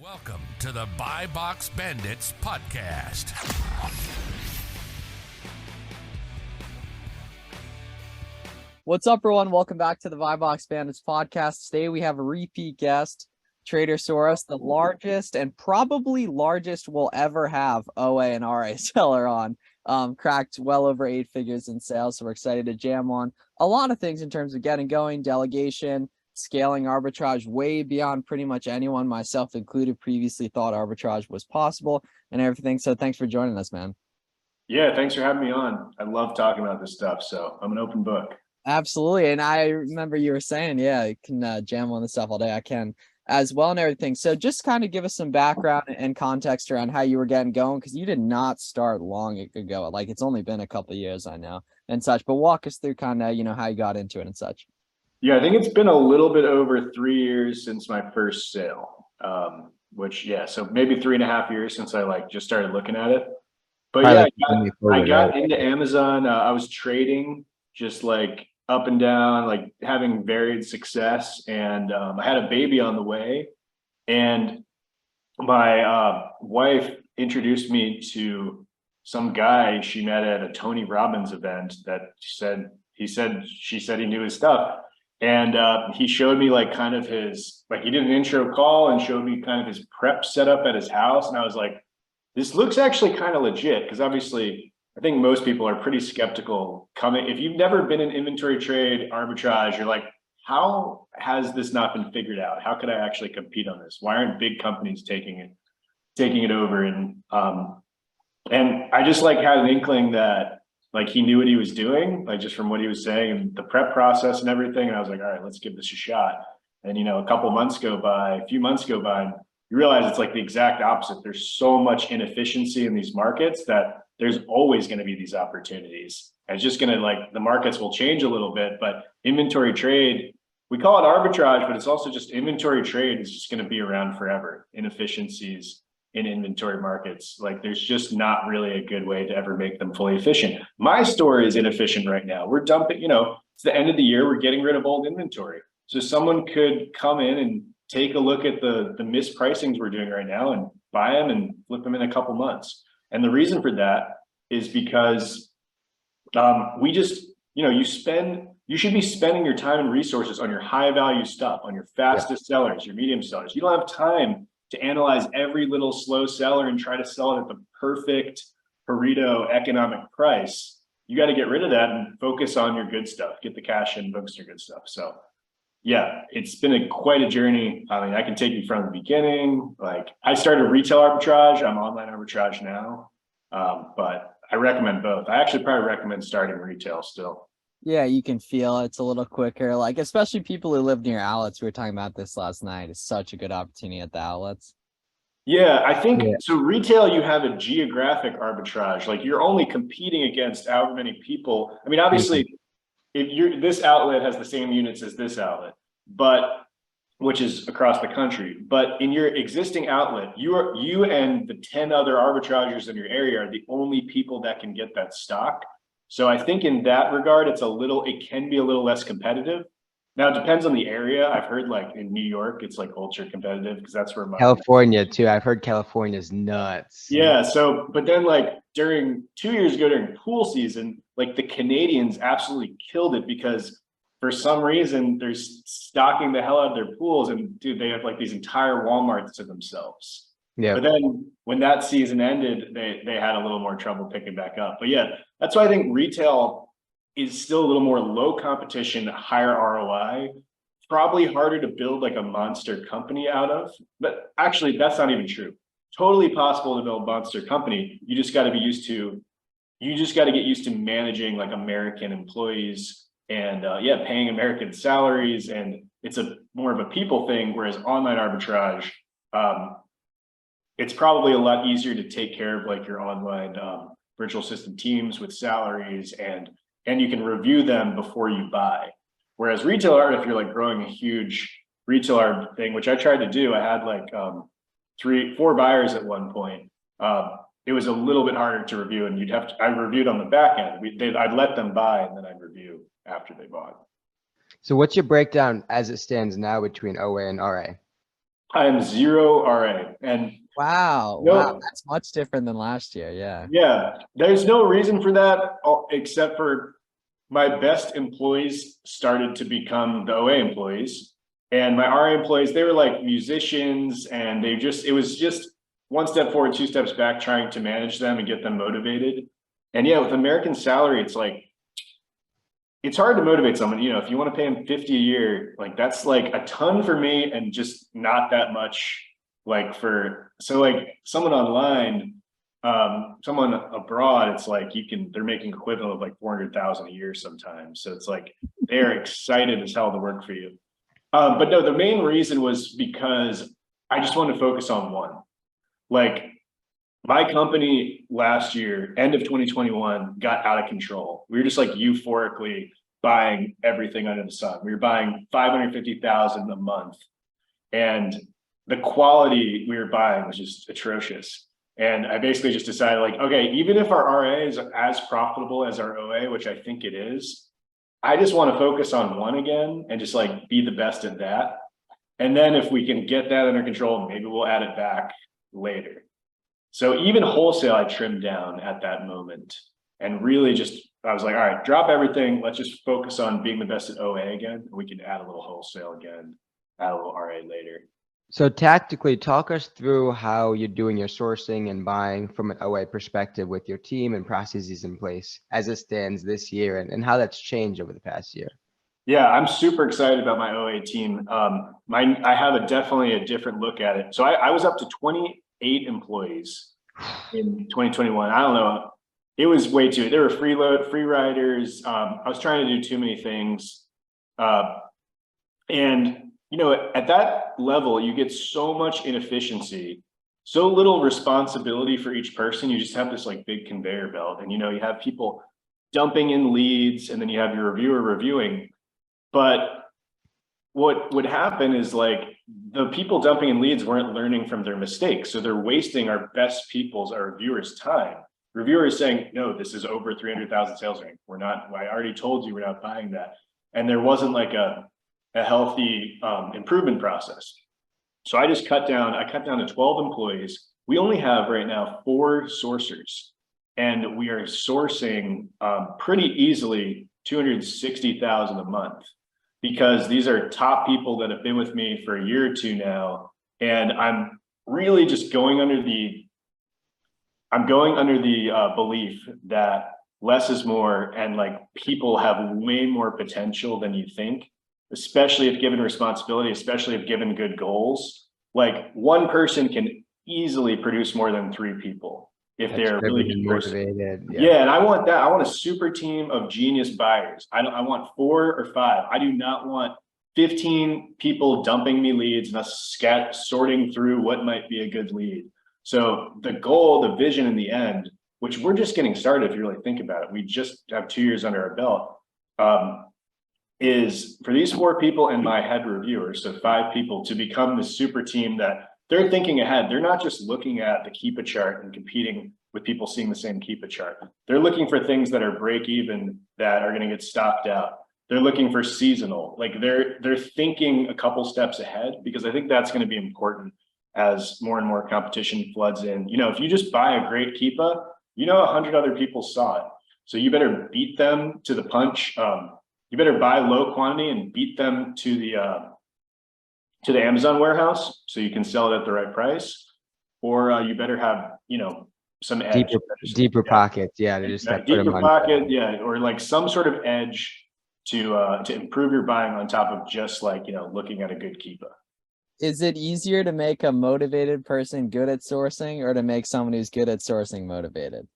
Welcome to the Buy Box Bandits podcast. What's up, everyone? Welcome back to the Buy Box Bandits podcast. Today we have a repeat guest, Trader Soros, the largest and probably largest we'll ever have OA and RA seller on. Cracked well over 8 figures in sales, so we're excited to jam on a lot of things in terms of getting going, delegation, scaling arbitrage way beyond pretty much anyone, myself included, previously thought arbitrage was possible and everything. So thanks for joining us, man. Yeah, thanks for having me on. I love talking about this stuff, so I'm an open book. Absolutely. And I remember you were saying, yeah, you can jam on this stuff all day. I can as well and everything. So just kind of give us some background and context around how you were getting going, because you did not start long ago. Like, it's only been a couple of years, I know, and such, but walk us through kind of, how you got into it and such. Yeah, I think it's been a little bit over 3 years since my first sale, so maybe 3.5 years since I just started looking at it. But yeah, I got into Amazon. I was trading just up and down, having varied success. And I had a baby on the way. And my wife introduced me to some guy she met at a Tony Robbins event that she said he knew his stuff. And he showed me kind of his, he did an intro call and showed me kind of his prep setup at his house. And I was like, this looks actually kind of legit, because obviously I think most people are pretty skeptical coming. If you've never been in inventory trade arbitrage, you're like, how has this not been figured out? How could I actually compete on this? Why aren't big companies taking it over? And I just had an inkling that he knew what he was doing, just from what he was saying and the prep process and everything. And I was like, all right, let's give this a shot. And, a few months go by, and you realize it's the exact opposite. There's so much inefficiency in these markets that there's always going to be these opportunities. And it's just going to the markets will change a little bit, but inventory trade, we call it arbitrage, but it's also just inventory trade is just going to be around forever. Inefficiencies in inventory markets, there's just not really a good way to ever make them fully efficient. My store is inefficient right now. We're dumping, it's the end of the year, we're getting rid of old inventory. So someone could come in and take a look at the mispricings we're doing right now and buy them and flip them in a couple months. And the reason for that is because we just, you should be spending your time and resources on your high value stuff, on your fastest sellers, your medium sellers. You don't have time to analyze every little slow seller and try to sell it at the perfect Pareto economic price. You got to get rid of that and focus on your good stuff, get the cash in, focus on your good stuff. So yeah, it's been quite a journey. I mean, I can take you from the beginning. I started retail arbitrage. I'm online arbitrage now, but I recommend both. I actually probably recommend starting retail still. Yeah, you can feel it's a little quicker, especially people who live near outlets. We were talking about this last night. It's such a good opportunity at the outlets. Yeah, I think so. Retail, you have a geographic arbitrage. You're only competing against however many people. I mean, obviously, if this outlet has the same units as this outlet, which is across the country, but in your existing outlet, you and the 10 other arbitrageurs in your area are the only people that can get that stock. So I think in that regard, it can be a little less competitive. Now it depends on the area. I've heard in New York, it's ultra competitive because that's where California too. I've heard California's nuts. Yeah. So, but then during 2 years ago during pool season, the Canadians absolutely killed it because for some reason they're stocking the hell out of their pools, and dude, they have these entire Walmarts to themselves. Yeah. But then when that season ended, they had a little more trouble picking back up. But yeah, that's why I think retail is still a little more low competition, higher ROI, probably harder to build a monster company out of. But actually, that's not even true. Totally possible to build a monster company. You just got to get used to managing American employees and paying American salaries. And it's more of a people thing. Whereas online arbitrage, it's probably a lot easier to take care of your online virtual system teams with salaries, and you can review them before you buy. Whereas retail art, if you're growing a huge retail art thing, which I tried to do, I had 4 buyers at one point. It was a little bit harder to review, and I reviewed on the back end. I'd let them buy and then I'd review after they bought. So what's your breakdown as it stands now between OA and RA? I am 0 RA. And Wow. no, Wow. That's much different than last year. Yeah. yeah, there's no reason for that except for my best employees started to become the OA employees. And my RA employees, they were like musicians, and it was just one step forward, two steps back, trying to manage them and get them motivated. And yeah, with American salary, it's like, it's hard to motivate someone. You know, if you want to pay them 50 a year, like that's like a ton for me and just not that much like so like someone online, someone abroad, it's like they're making equivalent of like 400,000 a year sometimes. So it's like, they're excited as hell to work for you. But no, the main reason was because I just wanted to focus on one. Like, my company last year, end of 2021, got out of control. We were just like euphorically buying everything under the sun. We were buying 550,000 a month, and the quality we were buying was just atrocious. And I basically just decided, like, okay, even if our RA is as profitable as our OA, which I think it is, I just want to focus on one again and just like be the best at that. And then if we can get that under control, maybe we'll add it back later. So even wholesale, I trimmed down at that moment, and really I was like, all right, drop everything. Let's just focus on being the best at OA again. We can add a little wholesale again, add a little RA later. So tactically, talk us through how you're doing your sourcing and buying from an OA perspective with your team and processes in place as it stands this year, and how that's changed over the past year. Yeah, I'm super excited about my OA team. I have definitely a different look at it. So I was up to 28 employees in 2021. I don't know. It was way too, there were free riders. I was trying to do too many things. And you know, at that level, you get so much inefficiency, so little responsibility for each person. You just have this like big conveyor belt, and you know, you have people dumping in leads, and then you have your reviewer reviewing. But what would happen is like the people dumping in leads weren't learning from their mistakes. So they're wasting our best people's, our reviewers' time. Reviewers saying, no, this is over 300,000 sales rank. We're not, I already told you we're not buying that. And there wasn't like a healthy improvement process. So I cut down to 12 employees. We only have right now 4 sourcers, and we are sourcing pretty easily 260,000 a month, because these are top people that have been with me for a year or two now. And I'm really just going under the belief that less is more, and like people have way more potential than you think, especially if given responsibility, especially if given good goals. Like one person can easily produce more than 3 people if they're really good motivated. Yeah, and I want that. I want a super team of genius buyers. I want 4 or 5. I do not want 15 people dumping me leads and us sorting through what might be a good lead. So the goal, the vision in the end, which we're just getting started if you really think about it, we just have 2 years under our belt, is for these 4 people and my head reviewer, so 5 people, to become the super team that they're thinking ahead. They're not just looking at the Keepa chart and competing with people seeing the same Keepa chart. They're looking for things that are break even, that are going to get stopped out. They're looking for seasonal, like they're thinking a couple steps ahead, because I think that's going to be important as more and more competition floods in. You know, if you just buy a great Keepa, you know, 100 other people saw it. So you better beat them to the punch. You better buy low quantity and beat them to the Amazon warehouse so you can sell it at the right price, or you better have, you know, some edge, deeper pockets, yeah, to just deeper pocket, yeah, or like some sort of edge to improve your buying on top of just like, you know, looking at a good Keepa. Is it easier to make a motivated person good at sourcing, or to make someone who's good at sourcing motivated?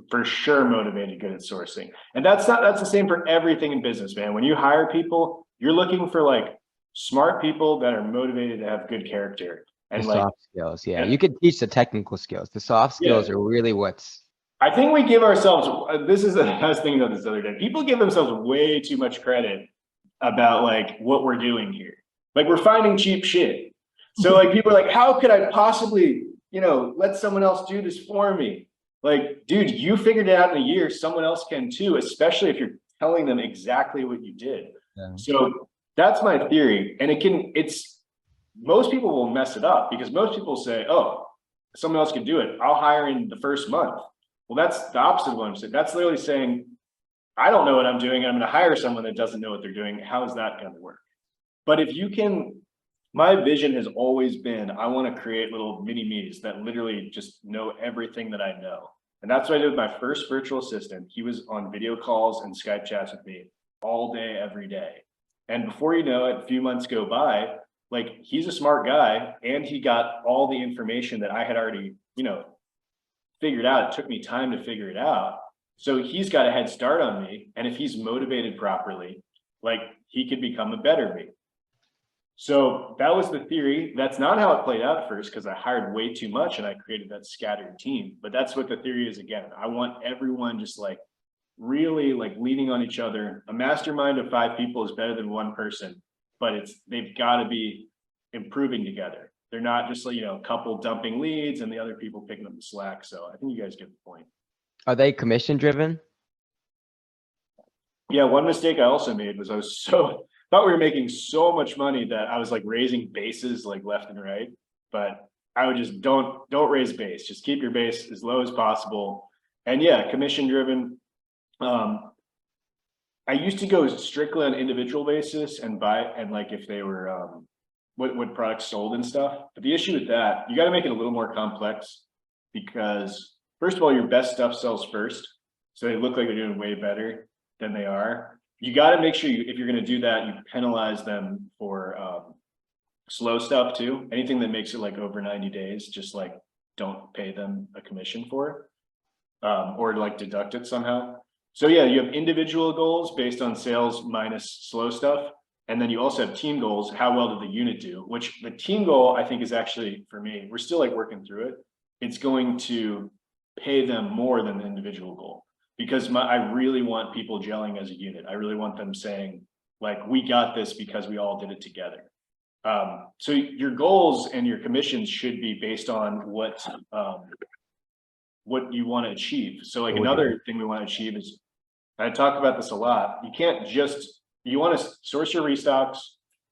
For sure, motivated, good at sourcing. And that's the same for everything in business, man. When you hire people, you're looking for like smart people that are motivated to have good character and like soft skills. Yeah, you could teach the technical skills. The soft skills are really what's. I think we give ourselves, this is, I was thinking about this the other day. People give themselves way too much credit about like what we're doing here. Like we're finding cheap shit. So like people are like, how could I possibly, you know, let someone else do this for me? Like, dude, you figured it out in a year. Someone else can too, especially if you're telling them exactly what you did. Yeah. So that's my theory. And most people will mess it up because most people say, oh, someone else can do it. I'll hire in the first month. Well, that's the opposite of what I'm saying. That's literally saying, I don't know what I'm doing. I'm going to hire someone that doesn't know what they're doing. How is that going to work? But if you can, my vision has always been, I want to create little mini me's that literally just know everything that I know. And that's what I did with my first virtual assistant. He was on video calls and Skype chats with me all day, every day. And before you know it, a few months go by, like he's a smart guy and he got all the information that I had already, figured out. It took me time to figure it out. So he's got a head start on me. And if he's motivated properly, like he could become a better me. So that was the theory. That's not how it played out at first because I hired way too much and I created that scattered team. But that's what the theory is again. I want everyone just like really like leaning on each other. A mastermind of 5 people is better than one person, but they've got to be improving together. They're not just like, a couple dumping leads and the other people picking up the slack. So I think you guys get the point. Are they commission driven? Yeah, one mistake I also made was thought we were making so much money that I was like raising bases like left and right, but I would just don't raise base. Just keep your base as low as possible. And yeah, commission driven. I used to go strictly on individual basis and buy, and like if they were what products sold and stuff. But the issue with that, you got to make it a little more complex because first of all, your best stuff sells first. So they look like they're doing way better than they are. You got to make sure if you're going to do that, you penalize them for slow stuff too. Anything that makes it like over 90 days, just like don't pay them a commission for it, or like deduct it somehow. So yeah, you have individual goals based on sales minus slow stuff. And then you also have team goals. How well did the unit do? Which the team goal, I think is actually, for me, we're still like working through it. It's going to pay them more than the individual goal because I really want people gelling as a unit. I really want them saying like, we got this because we all did it together. So your goals and your commissions should be based on what you want to achieve. So like another thing we want to achieve is, I talk about this a lot. You can't you want to source your restocks.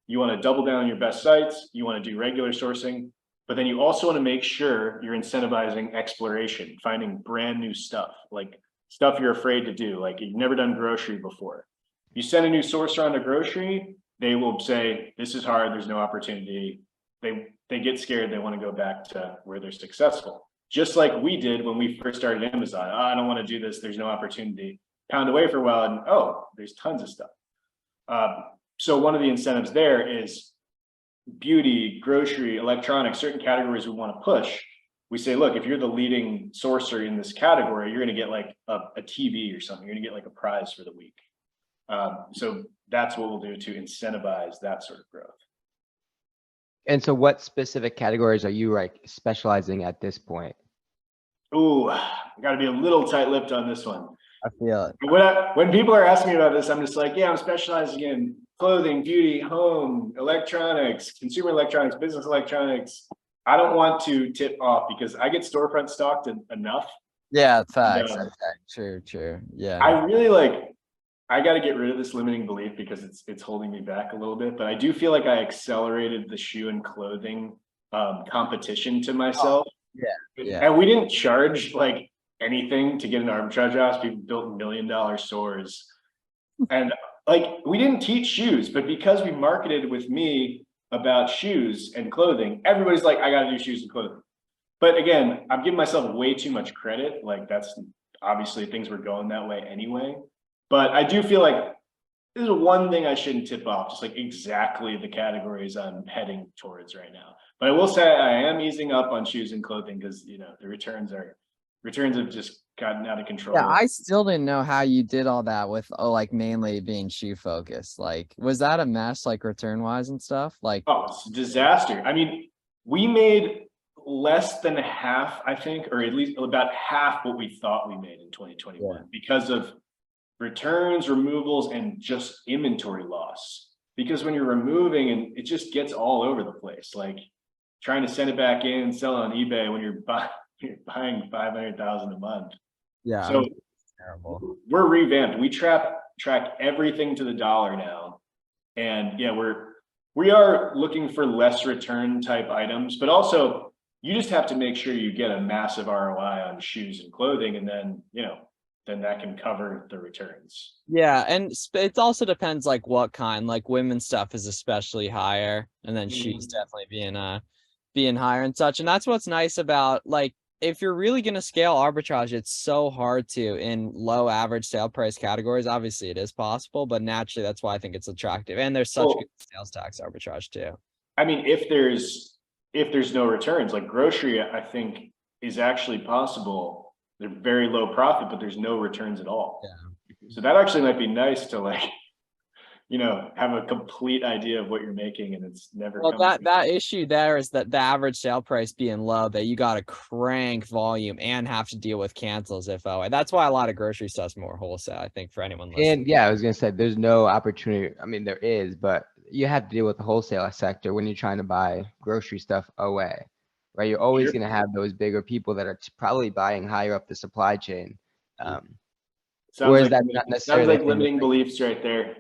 You want to double down on your best sites. You want to do regular sourcing, but then you also want to make sure you're incentivizing exploration, finding brand new stuff, like stuff you're afraid to do. Like you've never done grocery before. You send a new sourcer on to grocery, they will say, this is hard. There's no opportunity. They get scared. They want to go back to where they're successful. Just like we did when we first started Amazon. Oh, I don't want to do this. There's no opportunity. Pound away for a while and there's tons of stuff. So one of the incentives there is beauty, grocery, electronics, certain categories we want to push. We say, look, if you're the leading sourcer in this category, you're going to get like a TV or something. You're going to get like a prize for the week. So that's what we'll do to incentivize that sort of growth. And so what specific categories are you like specializing at this point? Ooh, I got to be a little tight-lipped on this one. I feel it. When people are asking me about this, I'm just like, yeah, I'm specializing in clothing, beauty, home, electronics, consumer electronics, business electronics. I don't want to tip off because I get storefront stocked enough. Yeah, facts. True. Yeah. I really I got to get rid of this limiting belief because it's holding me back a little bit, but I do feel like I accelerated the shoe and clothing competition to myself. Yeah. And we didn't charge like anything to get an arbitrage house. People built $1 million stores and like we didn't teach shoes, but because we marketed with me about shoes and clothing, everybody's like, I got to do shoes and clothing. But again, I'm giving myself way too much credit. Like that's obviously things were going that way anyway. But I do feel like this is one thing I shouldn't tip off, just like exactly the categories I'm heading towards right now. But I will say I am easing up on shoes and clothing because the returns have just gotten out of control. Yeah, I still didn't know how you did all that with like mainly being shoe focused. Like, was that a mess, like return wise and stuff? Like, oh, it's a disaster. I mean, we made less than half, I think, or at least about half what we thought we made in 2021 because of returns, removals, and just inventory loss. Because when you're removing and it just gets all over the place, like trying to send it back in, sell it on eBay when you're buying 500,000 a month. Yeah. So terrible. We're revamped. We track everything to the dollar now. And yeah, we're we are looking for less return type items, but also you just have to make sure you get a massive ROI on shoes and clothing, and then, then that can cover the returns. Yeah, and it also depends like what kind. Like women's stuff is especially higher, and then shoes definitely being higher and such. And that's what's nice about, like, if you're really going to scale arbitrage, it's so hard to in low average sale price categories. Obviously it is possible, but naturally that's why I think it's attractive. And there's such good sales tax arbitrage too. I mean, if there's no returns, like grocery, I think is actually possible. They're very low profit, but there's no returns at all. Yeah. So that actually might be nice to, like, have a complete idea of what you're making, and it's never. Well, that issue there is that the average sale price being low, that you got to crank volume and have to deal with cancels if OA. That's why a lot of grocery stuff's more wholesale, I think, for anyone listening. And yeah, I was gonna say there's no opportunity. I mean, there is, but you have to deal with the wholesale sector when you're trying to buy grocery stuff away, right? You're always gonna have those bigger people that are probably buying higher up the supply chain. Sounds like limiting beliefs right there.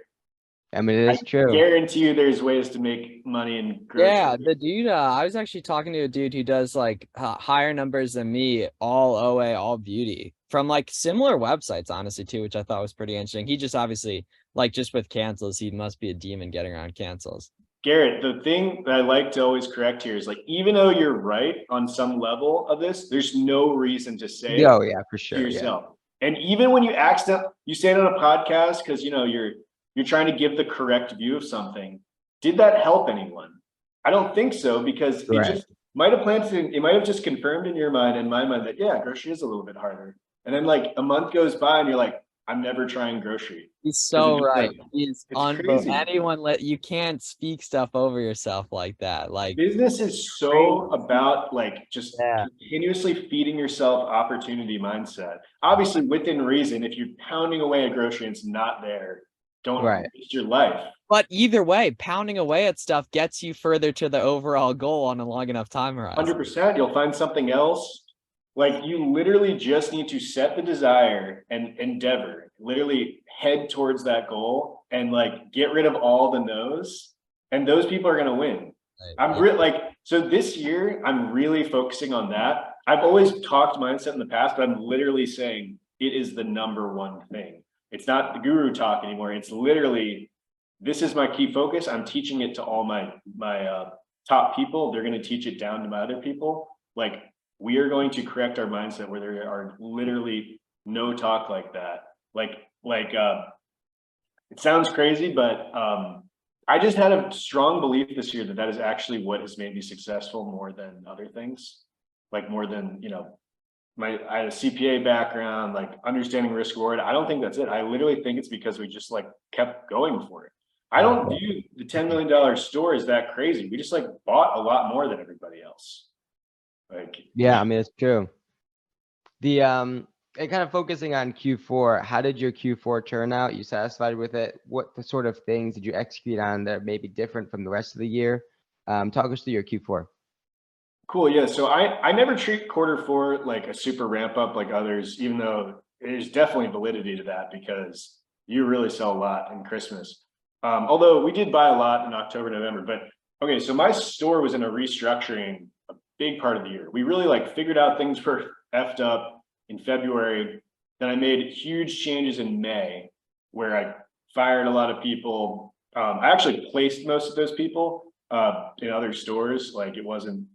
I mean, it is true. I guarantee you there's ways to make money in grocery. Yeah, the dude, I was actually talking to a dude who does like higher numbers than me, all OA, all beauty, from like similar websites, honestly, too, which I thought was pretty interesting. He just obviously, like, just with cancels, he must be a demon getting around cancels. Garrett, the thing that I like to always correct here is, like, even though you're right on some level of this, there's no reason to say oh yeah, for sure, to yourself. Yeah. And even when you say it on a podcast because you're trying to give the correct view of something. Did that help anyone? I don't think so, because it just might have just confirmed in your mind and my mind that, yeah, grocery is a little bit harder. And then like a month goes by and you're like, I'm never trying grocery. He's so right. He's crazy. You can't speak stuff over yourself like that. Like, business is so about like just continuously feeding yourself opportunity mindset. Obviously within reason. If you're pounding away at grocery and it's not there, don't waste your life. But either way, pounding away at stuff gets you further to the overall goal on a long enough time horizon. 100%. You'll find something else. Like, you literally just need to set the desire and endeavor, literally head towards that goal, and like get rid of all the no's, and those people are going to win. So this year I'm really focusing on that. I've always talked mindset in the past, but I'm literally saying it is the number one thing. It's not the guru talk anymore. It's literally, this is my key focus. I'm teaching it to all my top people. They're going to teach it down to my other people. Like, we are going to correct our mindset where there are literally no talk like that. It sounds crazy, but I just had a strong belief this year that is actually what has made me successful more than other things. Like, more than, I had a CPA background, like understanding risk reward. I don't think that's it. I literally think it's because we just like kept going for it. I don't view the $10 million store as that crazy. We just like bought a lot more than everybody else. Like, yeah, I mean, it's true. The and kind of focusing on Q4, how did your Q4 turn out? You satisfied with it? What the sort of things did you execute on that may be different from the rest of the year? Talk us through your Q4. Cool. Yeah. So I never treat Q4 like a super ramp up like others, even though there's definitely validity to that because you really sell a lot in Christmas. Although we did buy a lot in October, November, but okay. So my store was in a restructuring a big part of the year. We really like figured out things were effed up in February. Then I made huge changes in May where I fired a lot of people. I actually placed most of those people in other stores. Like, it wasn't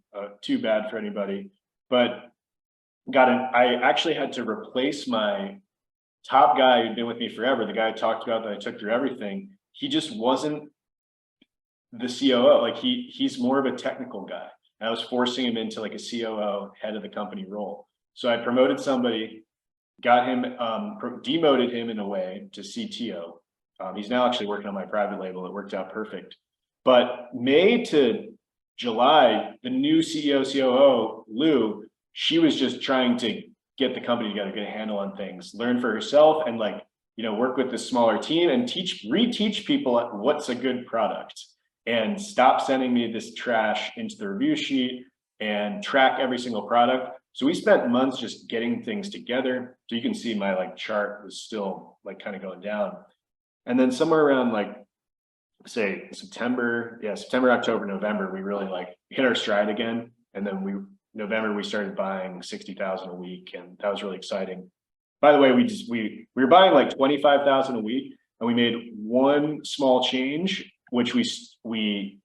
too bad for anybody, but I actually had to replace my top guy who'd been with me forever. The guy I talked about that I took through everything. He just wasn't the COO. Like, he's more of a technical guy. And I was forcing him into like a COO, head of the company role. So I promoted somebody, got him, demoted him in a way to CTO. He's now actually working on my private label. It worked out perfect. But May to July, the new CEO, COO, Lou, she was just trying to get the company together, get a handle on things, learn for herself, and like, work with this smaller team and reteach people what's a good product, and stop sending me this trash into the review sheet and track every single product. So we spent months just getting things together. So you can see my like chart was still like kind of going down. And then somewhere around like say September, October, November, we really like hit our stride again. And then November, we started buying 60,000 a week, and that was really exciting. By the way, we were buying like 25,000 a week, and we made one small change, which we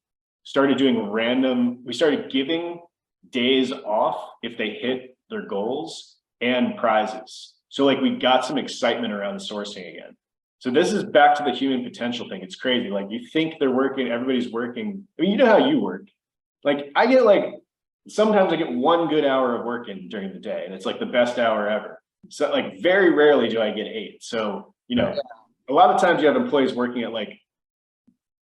started doing we started giving days off if they hit their goals and prizes. So like we got some excitement around the sourcing again. So this is back to the human potential thing. It's crazy. Like you think they're working, everybody's working. I mean, you know how you work. Like I get sometimes I get 1 good hour of work in during the day, and it's like the best hour ever. So like very rarely do I get 8. So, you know, a lot of times you have employees working at like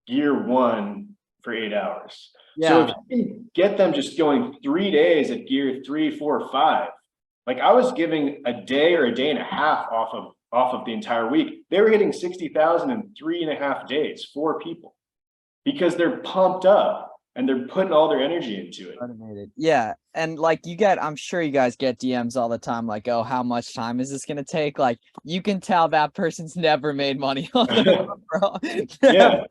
gear 1 for 8 hours. Yeah. So if you can get them just going 3 days at gear 3, 4, 5, like I was giving a day or a day and a half off of the entire week. They were hitting 60,000 in 3.5 days, 4 people, because they're pumped up and they're putting all their energy into it. Automated. Yeah. And like I'm sure you guys get DMs all the time, like, oh, how much time is this going to take? Like you can tell that person's never made money on it, bro. Yeah.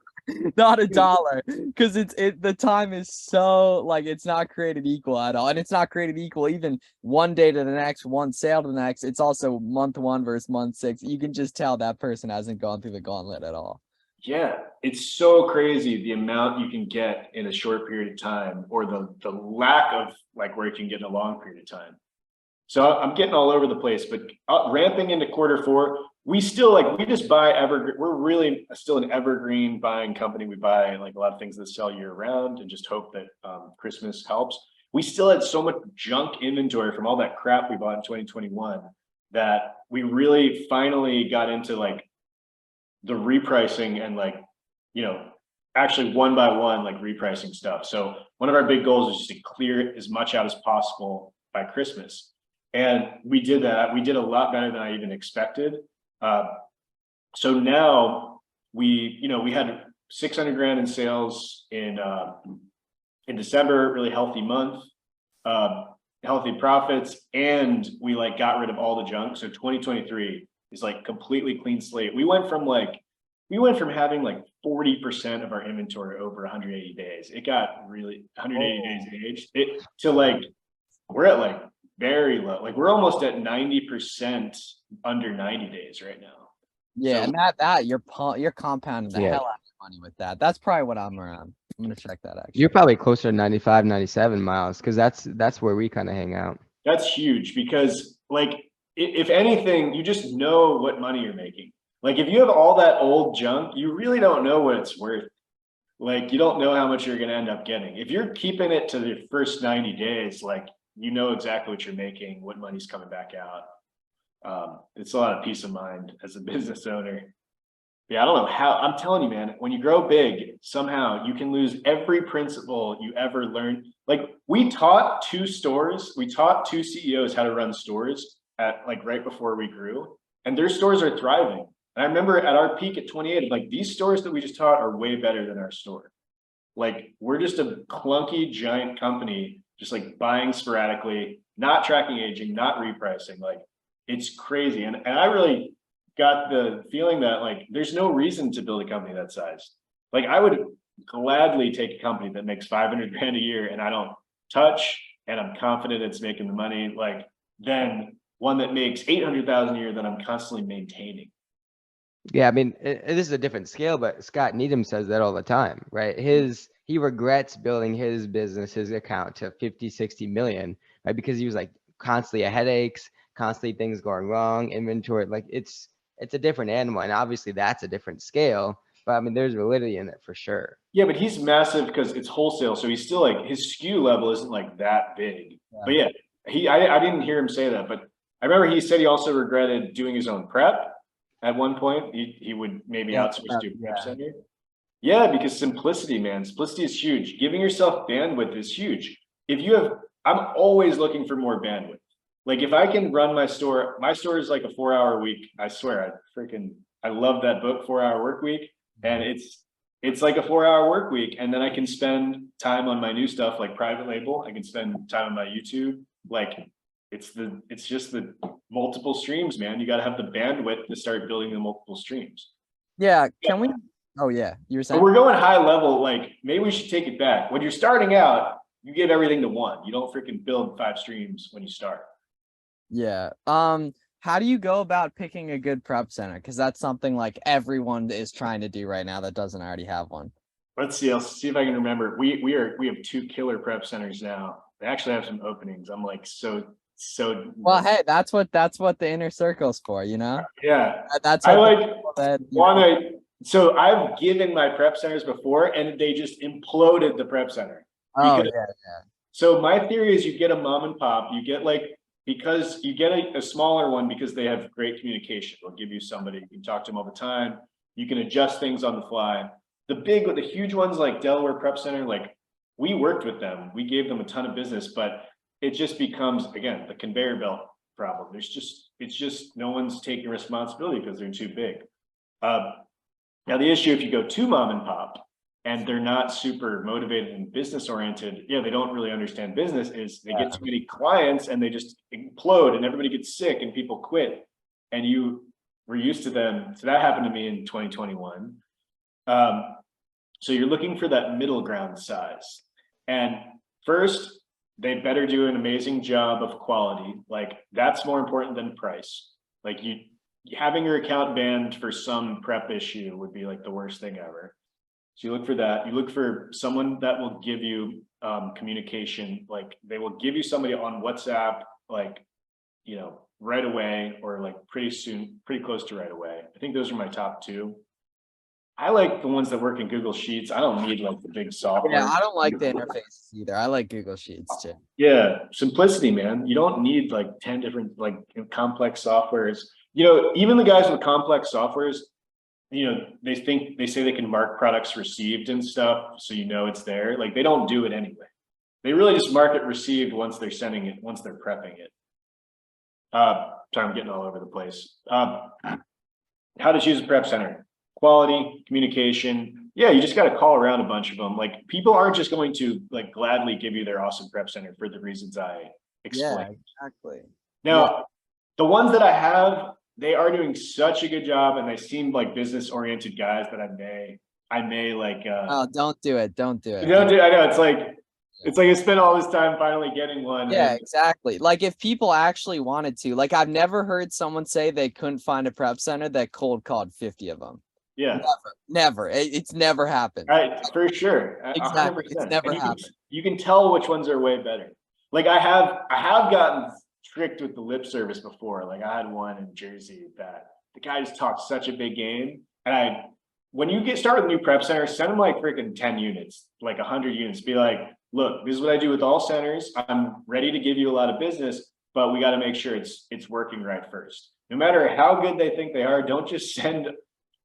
Not a dollar, because the time is so like it's not created equal at all, and it's not created equal even one day to the next, one sale to the next. It's also month 1 versus month 6. You can just tell that person hasn't gone through the gauntlet at all. Yeah, it's so crazy the amount you can get in a short period of time, or the lack of like where you can get in a long period of time. So I'm getting all over the place, but ramping into Q4, we just buy evergreen. We're really still an evergreen buying company. We buy like a lot of things that sell year round and just hope that Christmas helps. We still had so much junk inventory from all that crap we bought in 2021 that we really finally got into like the repricing and like, you know, actually one by one, like repricing stuff. So one of our big goals is just to clear as much out as possible by Christmas. And we did that. We did a lot better than I even expected. So now we had 600 grand in sales in December, really healthy month, healthy profits, and we like got rid of all the junk. So 2023 is like completely clean slate. We went from having like 40% of our inventory over 180 days. It got really 180 days aged to like, we're at like very low. Like we're almost at 90% under 90 days right now. Yeah, so, and that you're compounding the hell out of money with that. That's probably what I'm around. I'm gonna check that actually. You're probably closer to 95, 97 miles, because that's where we kind of hang out. That's huge, because like if anything, you just know what money you're making. Like if you have all that old junk, you really don't know what it's worth. Like you don't know how much you're gonna end up getting. If you're keeping it to the first 90 days, like you know exactly what you're making, what money's coming back out. It's a lot of peace of mind as a business owner. Yeah, I don't know how. I'm telling you, man, when you grow big, somehow you can lose every principle you ever learned. Like we taught 2 CEOs how to run stores at like right before we grew, and their stores are thriving. And I remember at our peak at 28, like these stores that we just taught are way better than our store. Like we're just a clunky giant company, just like buying sporadically, not tracking aging, not repricing. Like it's crazy. And I really got the feeling that like there's no reason to build a company that size. Like I would gladly take a company that makes 500 grand a year and I don't touch, and I'm confident it's making the money, like than one that makes 800,000 a year that I'm constantly maintaining. Yeah, I mean, this is a different scale, but Scott Needham says that all the time, right? He regrets building his business, his account to 50, 60 million, right? Because he was like constantly a headaches, constantly things going wrong, inventory, like it's a different animal. And obviously that's a different scale, but I mean, there's validity in it for sure. Yeah, but he's massive because it's wholesale. So he's still like, his SKU level isn't like that big. Yeah. But yeah, I didn't hear him say that, but I remember he said he also regretted doing his own prep at one point. He would maybe outsource to a prep center. Yeah, because simplicity, man. Simplicity is huge. Giving yourself bandwidth is huge. I'm always looking for more bandwidth. Like if I can run my store is like a 4-hour week. I swear, I love that book, 4-Hour Work Week. And it's like a 4-hour work week. And then I can spend time on my new stuff like private label. I can spend time on my YouTube. Like it's just the multiple streams, man. You got to have the bandwidth to start building the multiple streams. Yeah. Can we Oh yeah, you were But saying. we're going high level. Like maybe we should take it back. When you're starting out, you give everything to one. You don't freaking build 5 streams when you start. Yeah. How do you go about picking a good prep center? Because that's something like everyone is trying to do right now that doesn't already have one. Let's see. I'll see if I can remember. We have 2 killer prep centers now. They actually have some openings. I'm like so. Well, hey, that's what the inner circle's for, you know? Yeah. That's I what like said, want to. So I've given my prep centers before, and they just imploded the prep center. Oh Because, yeah. so my theory is you get a mom and pop. You get because you get a smaller one because they have great communication. They'll give you somebody, you can talk to them all the time. You can adjust things on the fly. The huge ones like Delaware Prep Center, like we worked with them. We gave them a ton of business, but it just becomes, again, the conveyor belt problem. It's just no one's taking responsibility because they're too big. Now the issue, if you go to mom and pop and they're not super motivated and business oriented, they don't really understand business, is they get too many clients and they just implode and everybody gets sick and people quit. And you were used to them. So that happened to me in 2021. So you're looking for that middle ground size. And first, they better do an amazing job of quality. Like that's more important than price. Like having your account banned for some prep issue would be like the worst thing ever. So you look for that. You look for someone that will give you communication. Like they will give you somebody on WhatsApp, like, right away, or like pretty soon, pretty close to right away. I think those are my top 2. I like the ones that work in Google Sheets. I don't need like the big software. Yeah, I don't like the interfaces either. I like Google Sheets too. Yeah, simplicity, man. You don't need like 10 different like complex softwares. Even the guys with complex softwares, they say they can mark products received and stuff, so it's there. Like they don't do it anyway. They really just mark it received once they're sending it, once they're prepping it. Sorry, I'm getting all over the place. How to choose a prep center: quality, communication. Yeah, you just got to call around a bunch of them. Like people aren't just going to like gladly give you their awesome prep center for the reasons I explained. Yeah, exactly. Now, the ones that I have, they are doing such a good job, and they seem like business oriented guys that I may like. Oh, don't do it. Don't do it. I know it's like I spent all this time finally getting one. Yeah, exactly. Like if people actually wanted to, like I've never heard someone say they couldn't find a prep center that cold called 50 of them. Yeah, never. It's never happened. For sure. Exactly. 100%. It's never happened. You can tell which ones are way better. Like I have gotten tricked with the lip service before. Like I had one in Jersey that the guy just talked such a big game. And when you start with a new prep center, send them like freaking 10 units, like 100 units. Be like, look, this is what I do with all centers. I'm ready to give you a lot of business, but we got to make sure it's working right first. No matter how good they think they are, don't just send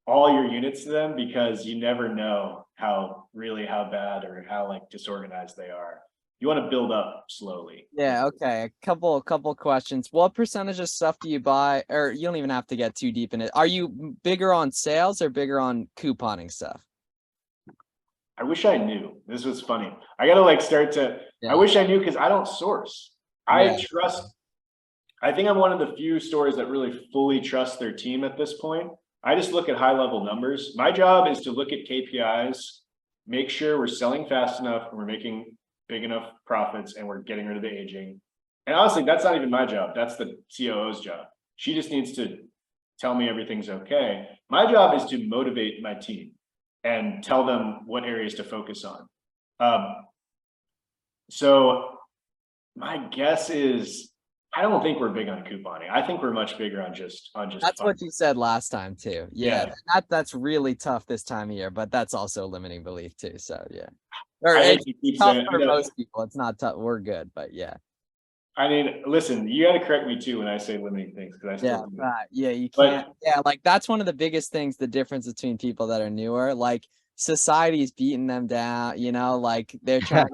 all your units to them, because you never know how bad or how like disorganized they are. You want to build up slowly. Yeah. Okay. A couple questions. What percentage of stuff do you buy? Or you don't even have to get too deep in it. Are you bigger on sales or bigger on couponing stuff? I wish I knew. This was funny. I got to like start to, I wish I knew, because I don't source. I think I'm one of the few stores that really fully trust their team at this point. I just look at high level numbers. My job is to look at KPIs, make sure we're selling fast enough and we're making big enough profits and we're getting rid of the aging. And honestly, that's not even my job. That's the COO's job. She just needs to tell me everything's okay. My job is to motivate my team and tell them what areas to focus on. So my guess is, I don't think we're big on couponing. I think we're much bigger on just. That's fun. What you said last time too. Yeah. That's really tough this time of year, but that's also a limiting belief too. So yeah. Or it's tough for most people. It's not tough. We're good, but yeah. I mean, listen, you got to correct me too when I say limiting things, because I still you can't. Like that's one of the biggest things. The difference between people that are newer, like society's beating them down. Like they're trying.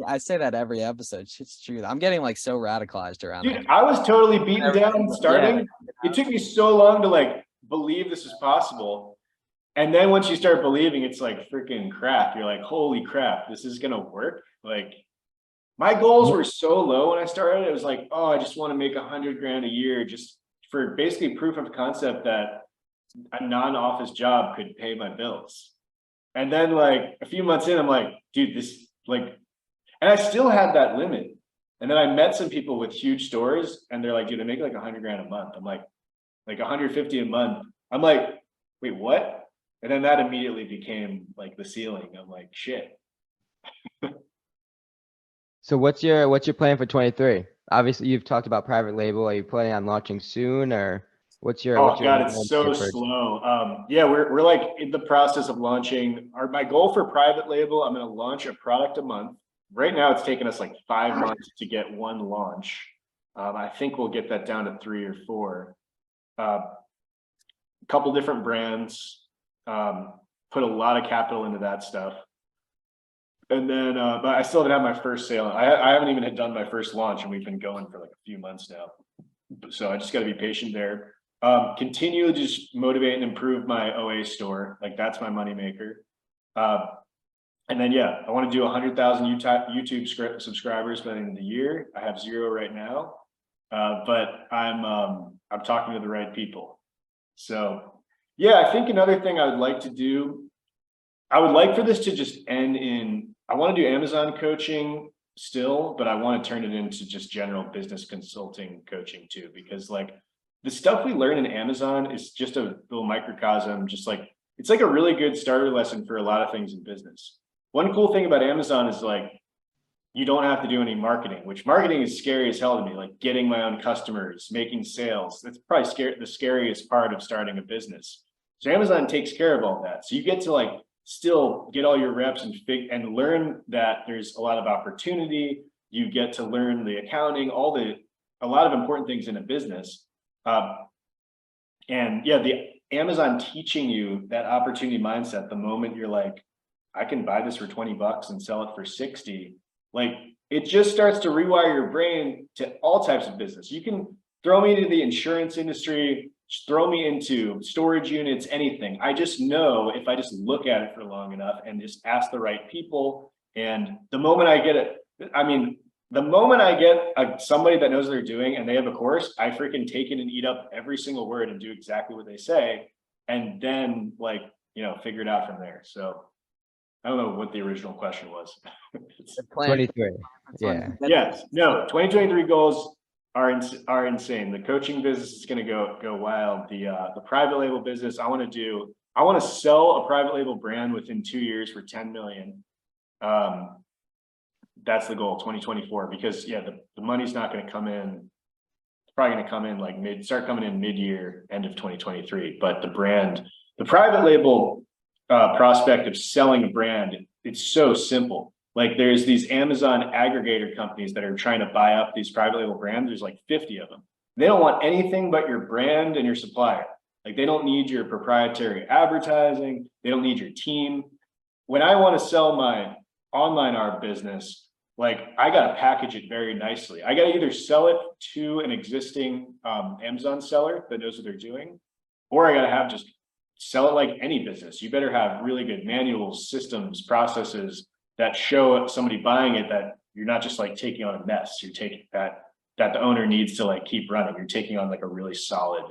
I say that every episode. It's true. I'm getting like so radicalized around it. I was totally beaten down starting. It took me so long to like believe this is possible. And then once you start believing, it's like freaking crap. You're like, holy crap, this is going to work. Like my goals were so low when I started. It was like, oh, I just want to make $100,000 a year, just for basically proof of concept that a non-office job could pay my bills. And then like a few months in, I'm like, dude, this like, and I still had that limit. And then I met some people with huge stores and they're like, dude, I make like 100 grand a month. I'm like 150 a month. I'm like, wait, what? And then that immediately became like the ceiling. I'm like, shit. So what's your plan for 23? Obviously, you've talked about private label. Are you planning on launching soon, or what's your? Oh God, it's so slow. Yeah, we're like in the process of launching. My goal for private label, I'm going to launch a product a month. Right now, it's taken us like 5 months to get one launch. I think we'll get that down to 3 or 4. A couple different brands. Put a lot of capital into that stuff. And then, but I still haven't had my first sale. I haven't even had done my first launch, and we've been going for like a few months now. So I just got to be patient there. Continue to just motivate and improve my OA store. Like that's my moneymaker. And then, yeah, I want to do 100,000 YouTube subscribers by the end of the year. I have 0 right now, but I'm talking to the right people. So yeah, I think another thing I would like to do, I would like for this to just end in, I want to do Amazon coaching still, but I want to turn it into just general business consulting coaching too, because like the stuff we learn in Amazon is just a little microcosm, just like, it's like a really good starter lesson for a lot of things in business. One cool thing about Amazon is like, you don't have to do any marketing, which marketing is scary as hell to me, like getting my own customers, making sales. That's probably the scariest part of starting a business. So Amazon takes care of all that. So you get to like still get all your reps and learn that there's a lot of opportunity. You get to learn the accounting, a lot of important things in a business. And yeah, the Amazon teaching you that opportunity mindset, the moment you're like, I can buy this for 20 bucks and sell it for 60. Like it just starts to rewire your brain to all types of business. You can throw me into the insurance industry, throw me into storage units, anything. I just know if I just look at it for long enough and just ask the right people. And the moment I get it, the moment I get somebody that knows what they're doing and they have a course, I freaking take it and eat up every single word and do exactly what they say. And then like, figure it out from there. So I don't know what the original question was. 23. Yeah. Yes. No, 2023 goals are insane. The coaching business is going to go wild. The private label business, I want to sell a private label brand within 2 years for 10 million. That's the goal, 2024, because yeah, the money's not going to come in. It's probably going to come in like start coming in mid-year, end of 2023. But the private label prospect of selling a brand, it's so simple. Like there's these Amazon aggregator companies that are trying to buy up these private label brands. There's like 50 of them. They don't want anything but your brand and your supplier. Like they don't need your proprietary advertising. They don't need your team. When I want to sell my online art business, like I got to package it very nicely. I got to either sell it to an existing Amazon seller that knows what they're doing, or I got to have just sell it like any business. You better have really good manuals, systems, processes that show somebody buying it that you're not just like taking on a mess. You're taking that the owner needs to like keep running. You're taking on like a really solid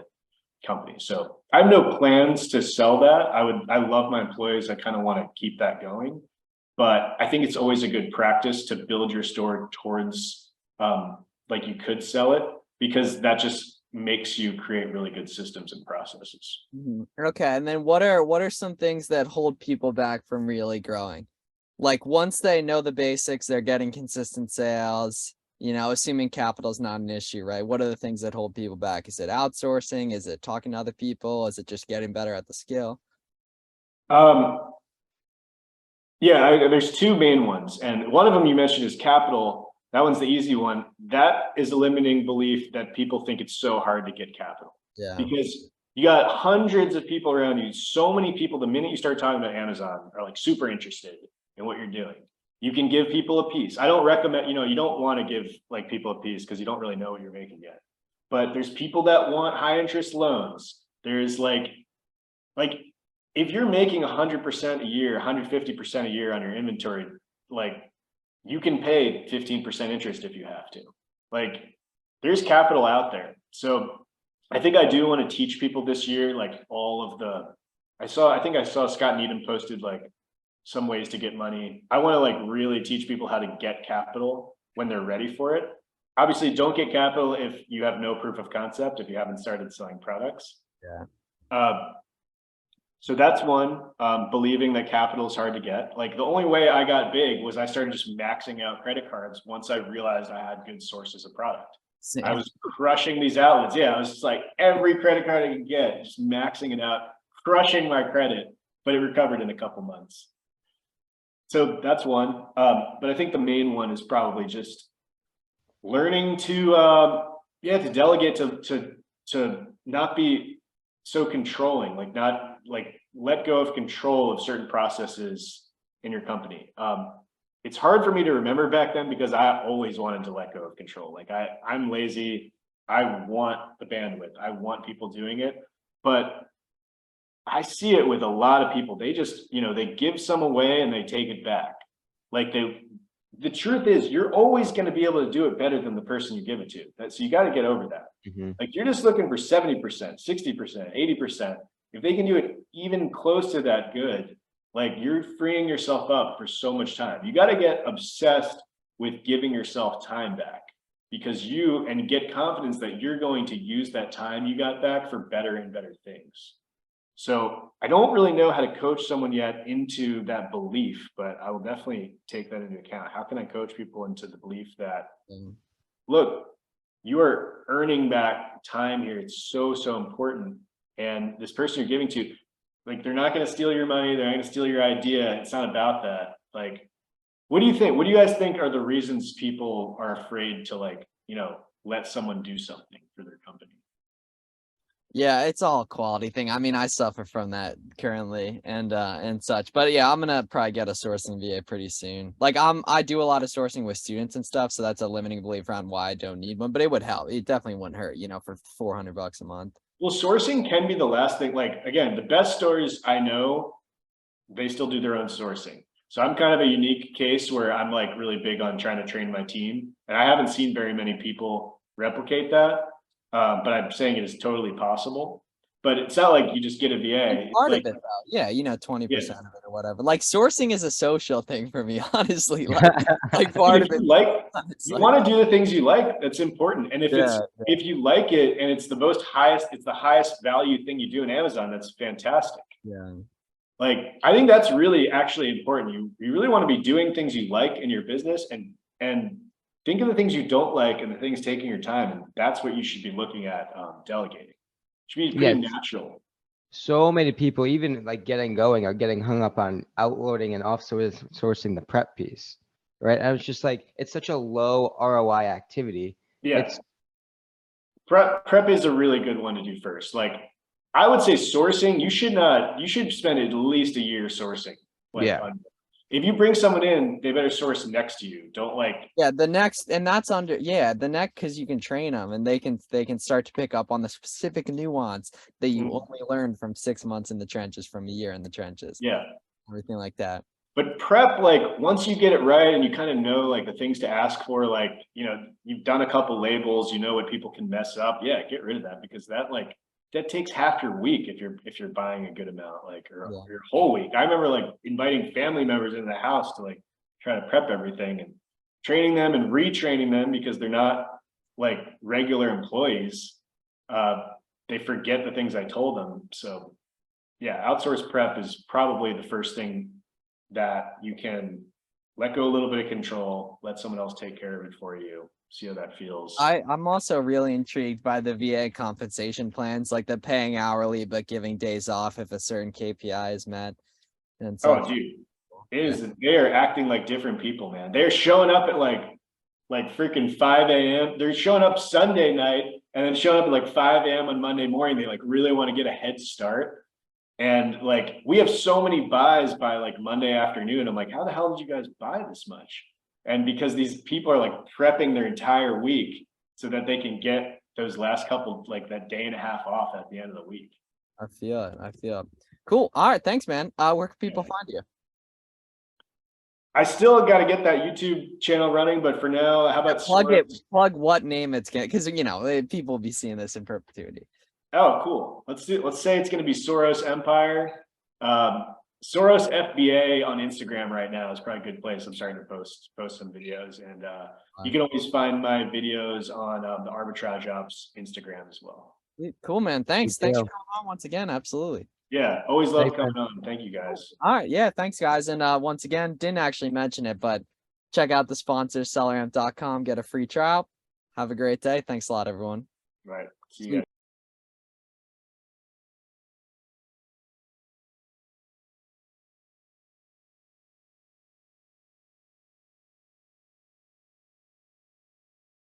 company. So I have no plans to sell that. I love my employees. I kind of want to keep that going, but I think it's always a good practice to build your store towards like you could sell it, because that just makes you create really good systems and processes. Okay. And then what are some things that hold people back from really growing? Like once they know the basics, they're getting consistent sales, assuming capital is not an issue, right? What are the things that hold people back? Is it outsourcing? Is it talking to other people? Is it just getting better at the skill? Yeah, there's 2 main ones. And one of them you mentioned is capital. That one's the easy one. That is a limiting belief that people think it's so hard to get capital. Yeah. Because you got hundreds of people around you. So many people, the minute you start talking about Amazon, are like super interested in what you're doing. You can give people a piece. I don't recommend, you don't want to give like people a piece because you don't really know what you're making yet. But there's people that want high interest loans. There's like if you're making 100% a year, 150% a year on your inventory, like you can pay 15% interest if you have to. Like there's capital out there. So I think I do want to teach people this year, like all of the, I think I saw Scott Needham posted like some ways to get money. I want to like really teach people how to get capital when they're ready for it. Obviously, don't get capital if you have no proof of concept, if you haven't started selling products. Yeah. So that's one, believing that capital is hard to get. Like the only way I got big was I started just maxing out credit cards once I realized I had good sources of product. Same. I was crushing these outlets. Yeah, I was just like every credit card I could get, just maxing it out, crushing my credit, but it recovered in a couple months. So that's one. But I think the main one is probably just learning to to delegate, to not be so controlling, like not like let go of control of certain processes in your company. It's hard for me to remember back then because I always wanted to let go of control. Like I'm lazy. I want the bandwidth. I want people doing it, but I see it with a lot of people. They just, they give some away and they take it back. Like the truth is you're always going to be able to do it better than the person you give it to. So you got to get over that. Like you're just looking for 70%, 60%, 80%. If they can do it even close to that good, like you're freeing yourself up for so much time. You got to get obsessed with giving yourself time back because and get confidence that you're going to use that time you got back for better and better things. So I don't really know how to coach someone yet into that belief, but I will definitely take that into account. How can I coach people into the belief that, look, you are earning back time here. It's so, so important. And this person you're giving to, like, they're not going to steal your money. They're not going to steal your idea. It's not about that. Like, what do you think? What do you guys think are the reasons people are afraid to let someone do something for their company? Yeah, it's all a quality thing. I mean, I suffer from that currently and such. But yeah, I'm gonna probably get a sourcing VA pretty soon. Like I do a lot of sourcing with students and stuff, so that's a limiting belief around why I don't need one. But it would help. It definitely wouldn't hurt, for $400 a month. Well, sourcing can be the last thing. Like again, the best stories I know, they still do their own sourcing. So I'm kind of a unique case where I'm like really big on trying to train my team, and I haven't seen very many people replicate that. But I'm saying it is totally possible. But it's not like you just get a VA. Part of it, though. Yeah, 20% of it or whatever. Like sourcing is a social thing for me, honestly. Like part of it. You want to do the things you like. That's important. And if if you like it and it's the highest value thing you do in Amazon, that's fantastic. Yeah. Like I think that's really actually important. You really want to be doing things you like in your business and think of the things you don't like and the things taking your time, and that's what you should be looking at delegating. It should be pretty natural. So many people, even like getting going, are getting hung up on outloading and sourcing the prep piece, right? I was just like, it's such a low ROI activity. Yeah, prep is a really good one to do first. Like I would say sourcing, you should spend at least a year sourcing. If you bring someone in, they better source next to you. Don't the next, and that's the next, because you can train them and they can start to pick up on the specific nuance that you only learned from 6 months in the trenches, from a year in the trenches. Yeah, everything like that. But prep, like once you get it right and you kind of know like the things to ask for, like you've done a couple labels, what people can mess up. Yeah, get rid of that, because that takes half your week if you're buying a good amount, or your whole week. I remember like inviting family members into the house to like try to prep everything and training them and retraining them because they're not like regular employees. They forget the things I told them. So yeah, outsource prep is probably the first thing that you can let go a little bit of control, let someone else take care of it for you. See how that feels. I'm also really intrigued by the VA compensation plans, like the paying hourly but giving days off if a certain KPI is met. And so, they are acting like different people, man. They're showing up at like freaking 5 a.m. They're showing up Sunday night and then showing up at like 5 a.m. on Monday morning. They like really want to get a head start. And like we have so many buys by like Monday afternoon. I'm like, how the hell did you guys buy this much? And because these people are like prepping their entire week so that they can get those last couple, like that day and a half off at the end of the week. I feel it. Cool. All right. Thanks, man. Where can people find you? I still got to get that YouTube channel running, but for now, how about plug what name it's getting? Because, people will be seeing this in perpetuity. Oh, cool. Let's say it's going to be Soros Empire. Soros FBA on Instagram right now is probably a good place. I'm starting to post some videos, and you can always find my videos on the Arbitrage Ops Instagram as well. Cool, man. Thanks. Good Thanks for deal. coming on once again. Absolutely. Yeah, always love Thanks, coming on. Thank you guys. All right. Yeah. Thanks, guys. And once again, didn't actually mention it, but check out the sponsors, selleramp.com. Get a free trial. Have a great day. Thanks a lot, everyone. Right. See you guys.